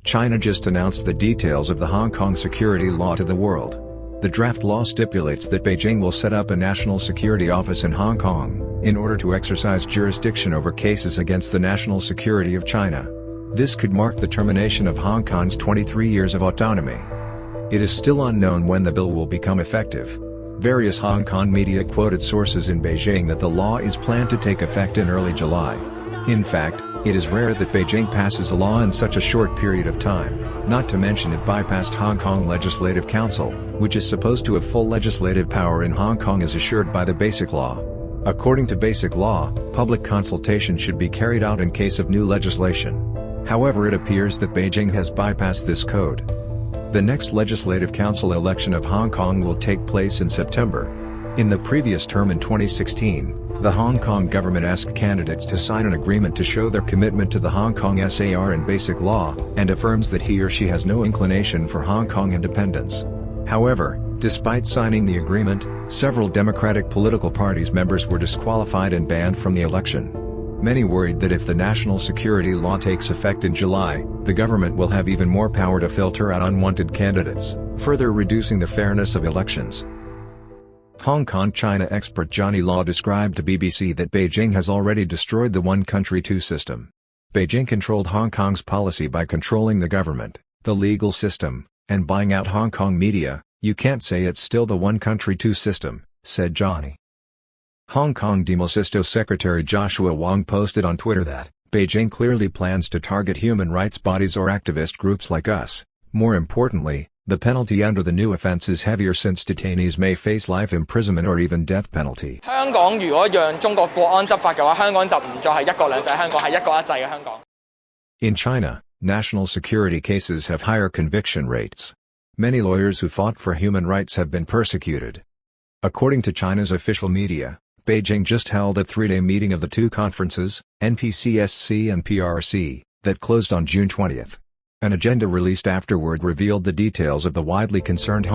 China just announced the details of the Hong Kong security law to the world. The draft law stipulates that Beijing will set up a national security office in Hong Kong, in order to exercise jurisdiction over cases against the national security of China. This could mark the termination of Hong Kong's 23 years of autonomy. It is still unknown when the bill will become effective. Various Hong Kong media quoted sources in Beijing that the law is planned to take effect in early July. In fact, it is rare that Beijing passes a law in such a short period of time, not to mention it bypassed Hong Kong Legislative Council, which is supposed to have full legislative power in Hong Kong as assured by the Basic Law. According to Basic Law, public consultation should be carried out in case of new legislation. However, it appears that Beijing has bypassed this code. The next Legislative Council election of Hong Kong will take place in September. In the previous term in 2016, the Hong Kong government asked candidates to sign an agreement to show their commitment to the Hong Kong SAR and Basic Law, and affirms that he or she has no inclination for Hong Kong independence. However, despite signing the agreement, several Democratic political parties' members were disqualified and banned from the election. Many worried that if the national security law takes effect in July, the government will have even more power to filter out unwanted candidates, further reducing the fairness of elections. Hong Kong China expert Johnny Law described to BBC that Beijing has already destroyed the one country two system. Beijing controlled Hong Kong's policy by controlling the government, the legal system, and buying out Hong Kong media. You can't say it's still the one country two system, said Johnny. Hong Kong Demosisto Secretary Joshua Wong posted on Twitter that, Beijing clearly plans to target human rights bodies or activist groups like us. More importantly, the penalty under the new offense is heavier since detainees may face life imprisonment or even death penalty. 香港如果讓中國國安執法嘅話，香港就唔再係一國兩制香港，係一國一制嘅香港。In China, national security cases have higher conviction rates. Many lawyers who fought for human rights have been persecuted. According to China's official media, Beijing just held a three-day meeting of the two conferences, NPCSC and PRC, that closed on June 20. An agenda released afterward revealed the details of the widely concerned